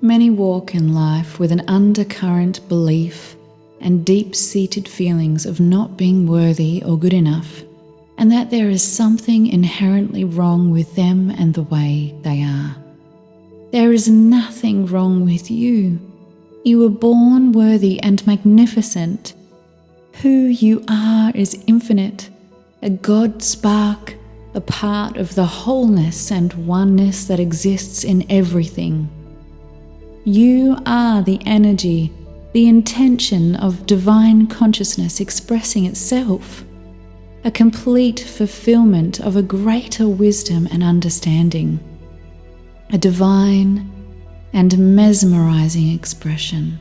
Many walk in life with an undercurrent belief and deep-seated feelings of not being worthy or good enough, and that there is something inherently wrong with them and the way they are. There is nothing wrong with you. You were born worthy and magnificent. Who you are is infinite, a God spark, a part of the wholeness and oneness that exists in everything. You are the energy, the intention of divine consciousness expressing itself, a complete fulfillment of a greater wisdom and understanding, a divine and mesmerizing expression.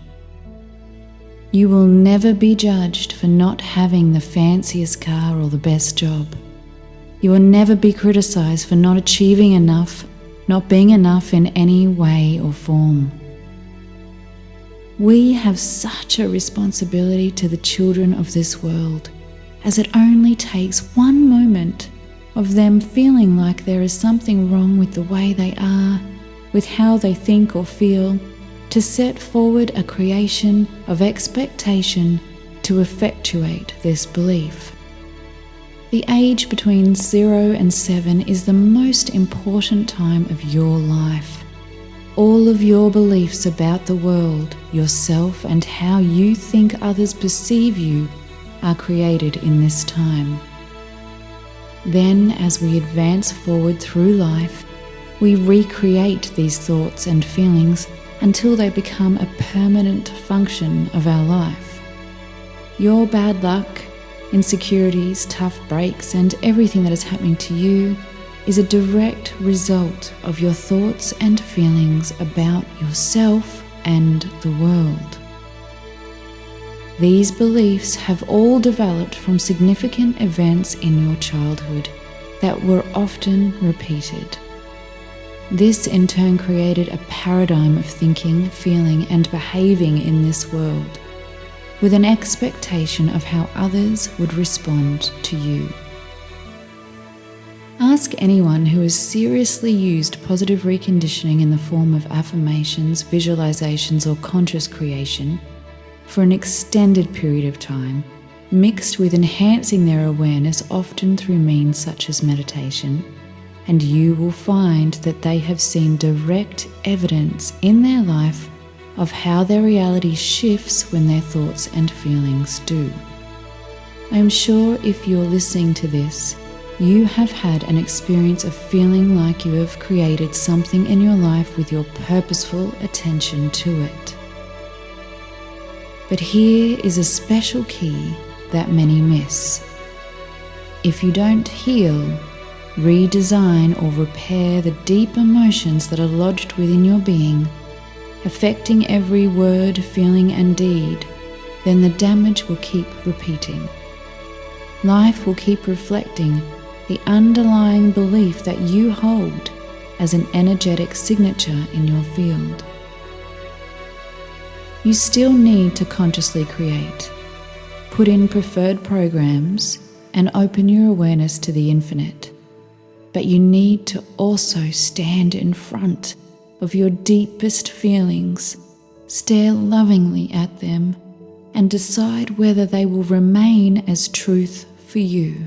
You will never be judged for not having the fanciest car or the best job. You will never be criticized for not achieving enough, not being enough in any way or form. We have such a responsibility to the children of this world, as it only takes one moment of them feeling like there is something wrong with the way they are, with how they think or feel, to set forward a creation of expectation to effectuate this belief. The age between 0 and 7 is the most important time of your life. All of your beliefs about the world, yourself, and how you think others perceive you are created in this time. Then, as we advance forward through life, we recreate these thoughts and feelings until they become a permanent function of our life. Your bad luck, insecurities, tough breaks, and everything that is happening to you is a direct result of your thoughts and feelings about yourself and the world. These beliefs have all developed from significant events in your childhood that were often repeated. This in turn created a paradigm of thinking, feeling, and behaving in this world, with an expectation of how others would respond to you. Ask anyone who has seriously used positive reconditioning in the form of affirmations, visualizations, or conscious creation for an extended period of time, mixed with enhancing their awareness, often through means such as meditation, and you will find that they have seen direct evidence in their life of how their reality shifts when their thoughts and feelings do. I am sure if you're listening to this, you have had an experience of feeling like you have created something in your life with your purposeful attention to it. But here is a special key that many miss. If you don't heal, redesign, or repair the deep emotions that are lodged within your being, affecting every word, feeling, and deed, then the damage will keep repeating. Life will keep reflecting the underlying belief that you hold as an energetic signature in your field. You still need to consciously create, put in preferred programs, and open your awareness to the infinite. But you need to also stand in front of your deepest feelings, stare lovingly at them, and decide whether they will remain as truth for you.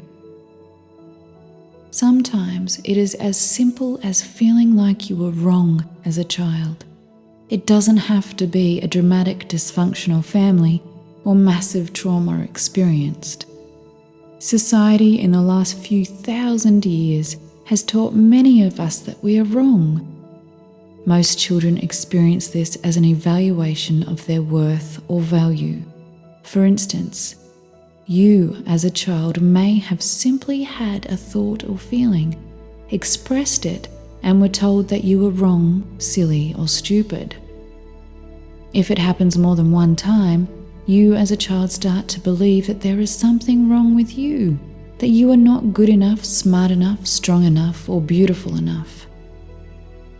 Sometimes it is as simple as feeling like you were wrong as a child. It doesn't have to be a dramatic dysfunctional family or massive trauma experienced. Society in the last few thousand years has taught many of us that we are wrong. Most children experience this as an evaluation of their worth or value. For instance, you as a child may have simply had a thought or feeling, expressed it, and were told that you were wrong, silly, or stupid. If it happens more than one time, you as a child start to believe that there is something wrong with you, that you are not good enough, smart enough, strong enough, or beautiful enough.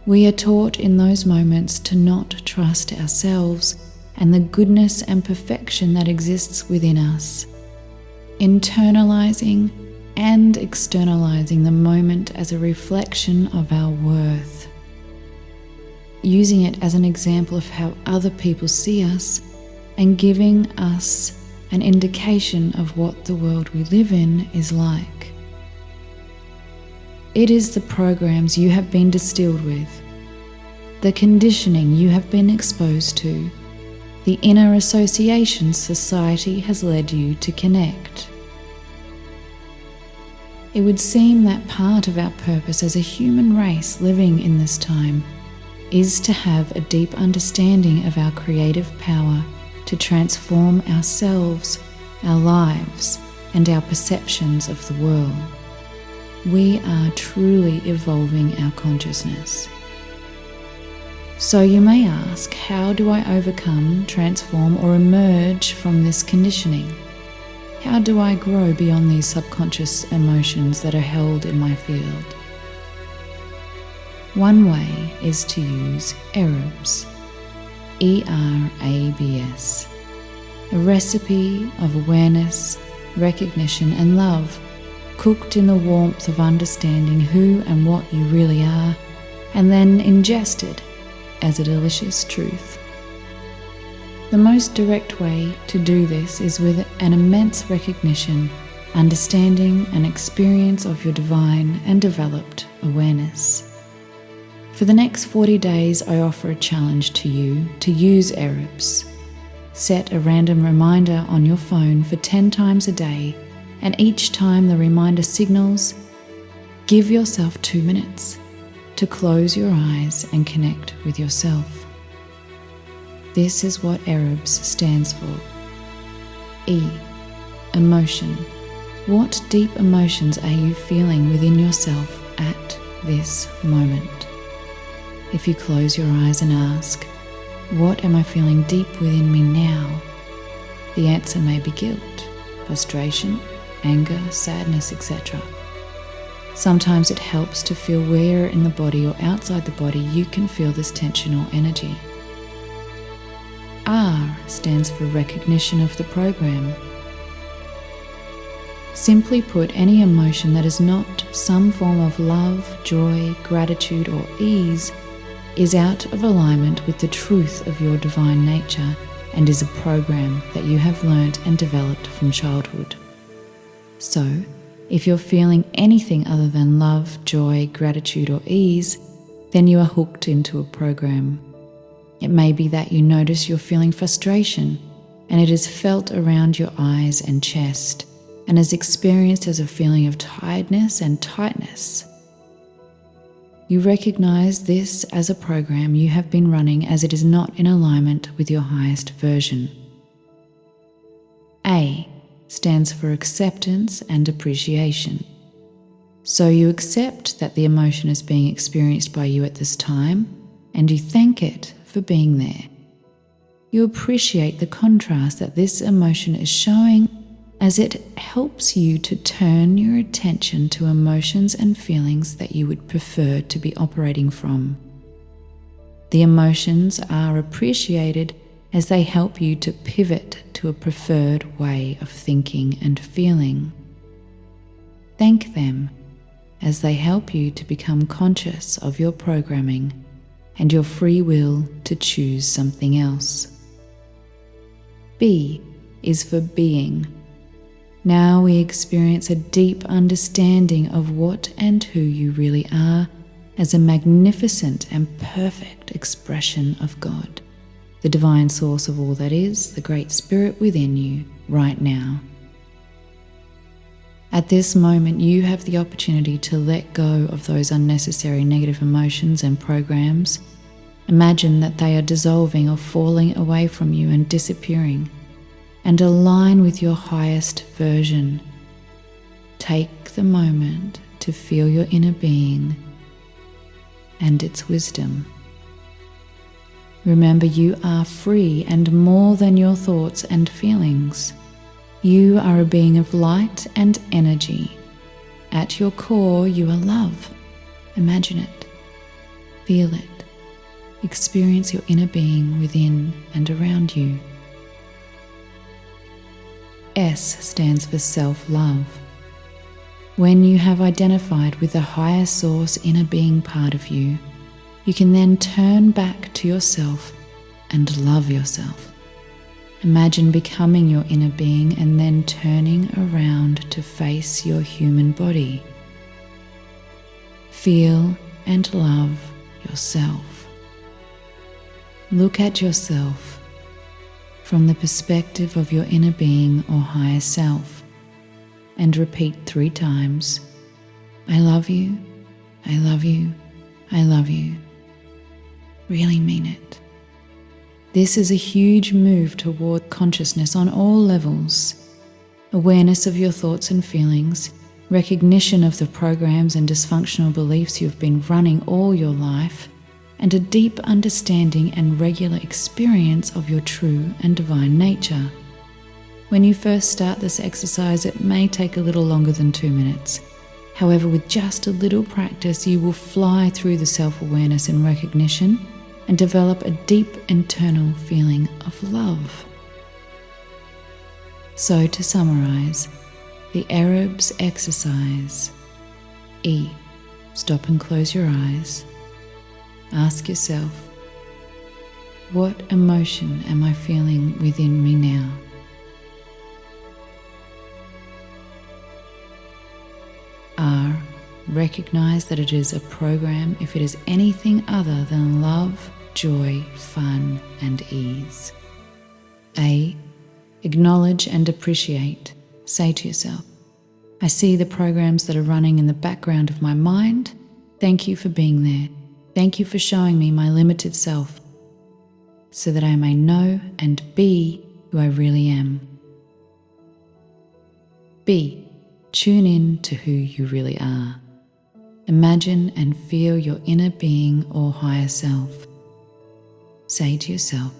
We are taught in those moments to not trust ourselves and the goodness and perfection that exists within us, internalizing and externalizing the moment as a reflection of our worth. using it as an example of how other people see us and giving us an indication of what the world we live in is like. It is the programs you have been distilled with, the conditioning you have been exposed to, the inner associations society has led you to connect. It would seem that part of our purpose as a human race living in this time is to have a deep understanding of our creative power to transform ourselves, our lives, and our perceptions of the world. We are truly evolving our consciousness. So you may ask, how do I overcome, transform, or emerge from this conditioning? How do I grow beyond these subconscious emotions that are held in my field? One way is to use ERABS, ERABS, a recipe of awareness, recognition, and love, cooked in the warmth of understanding who and what you really are, and then ingested as a delicious truth. The most direct way to do this is with an immense recognition, understanding, and experience of your divine and developed awareness. For the next 40 days, I offer a challenge to you to use ERABS. Set a random reminder on your phone for 10 times a day, and each time the reminder signals, give yourself 2 minutes to close your eyes and connect with yourself. This is what ERABS stands for. E. Emotion. What deep emotions are you feeling within yourself at this moment? If you close your eyes and ask, what am I feeling deep within me now? The answer may be guilt, frustration, anger, sadness, etc. Sometimes it helps to feel where in the body or outside the body you can feel this tension or energy. R stands for recognition of the program. Simply put, any emotion that is not some form of love, joy, gratitude, or ease is out of alignment with the truth of your divine nature and is a program that you have learnt and developed from childhood. So, if you're feeling anything other than love, joy, gratitude, or ease, then you are hooked into a program. It may be that you notice you're feeling frustration, and it is felt around your eyes and chest, and is experienced as a feeling of tiredness and tightness. You recognize this as a program you have been running as it is not in alignment with your highest version. A stands for acceptance and appreciation. So you accept that the emotion is being experienced by you at this time, and you thank it for being there. You appreciate the contrast that this emotion is showing, as it helps you to turn your attention to emotions and feelings that you would prefer to be operating from. The emotions are appreciated as they help you to pivot to a preferred way of thinking and feeling. Thank them as they help you to become conscious of your programming and your free will to choose something else. B is for being. Now we experience a deep understanding of what and who you really are as a magnificent and perfect expression of God, the divine source of all that is, the great spirit within you right now. At this moment, you have the opportunity to let go of those unnecessary negative emotions and programs. Imagine that they are dissolving or falling away from you and disappearing, and align with your highest version. Take the moment to feel your inner being and its wisdom. Remember, you are free and more than your thoughts and feelings. You are a being of light and energy. At your core, you are love. Imagine it. Feel it. Experience your inner being within and around you. S stands for self-love. When you have identified with the higher source inner being part of you, You can then turn back to yourself and love yourself. Imagine becoming your inner being and then turning around to face your human body. Feel and love yourself. Look at yourself from the perspective of your inner being or higher self and repeat 3 times, I love you, I love you, I love you. Really mean it. This is a huge move toward consciousness on all levels. Awareness of your thoughts and feelings, recognition of the programs and dysfunctional beliefs you've been running all your life, and a deep understanding and regular experience of your true and divine nature. When you first start this exercise, it may take a little longer than 2 minutes. However, with just a little practice, you will fly through the self-awareness and recognition and develop a deep internal feeling of love. So to summarize, the ERABS exercise. E. Stop and close your eyes. Ask yourself, what emotion am I feeling within me now? R. Recognize that it is a program if it is anything other than love, joy, fun, and ease. A. Acknowledge and appreciate. Say to yourself, I see the programs that are running in the background of my mind. Thank you for being there. Thank you for showing me my limited self so that I may know and be who I really am. B. Tune in to who you really are. Imagine and feel your inner being or higher self. Say to yourself,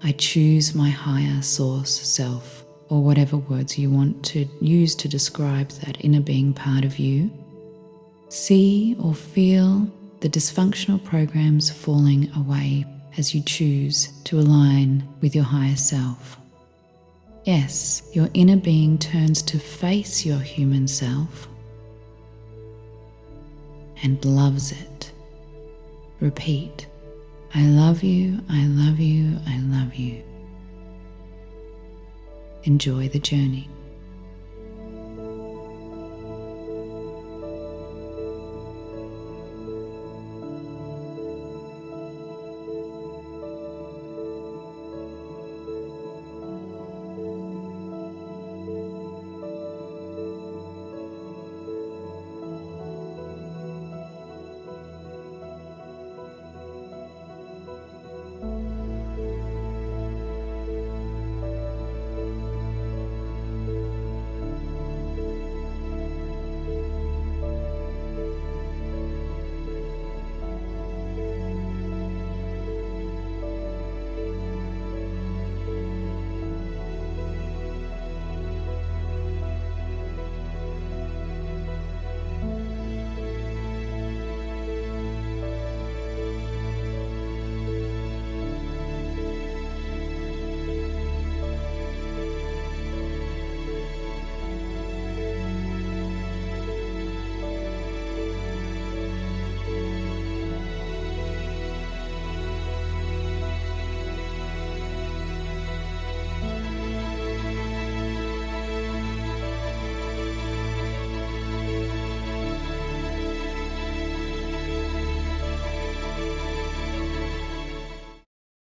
I choose my higher source self, or whatever words you want to use to describe that inner being part of you. See or feel the dysfunctional programs falling away as you choose to align with your higher self. Yes, your inner being turns to face your human self and loves it. Repeat, I love you, I love you, I love you. Enjoy the journey.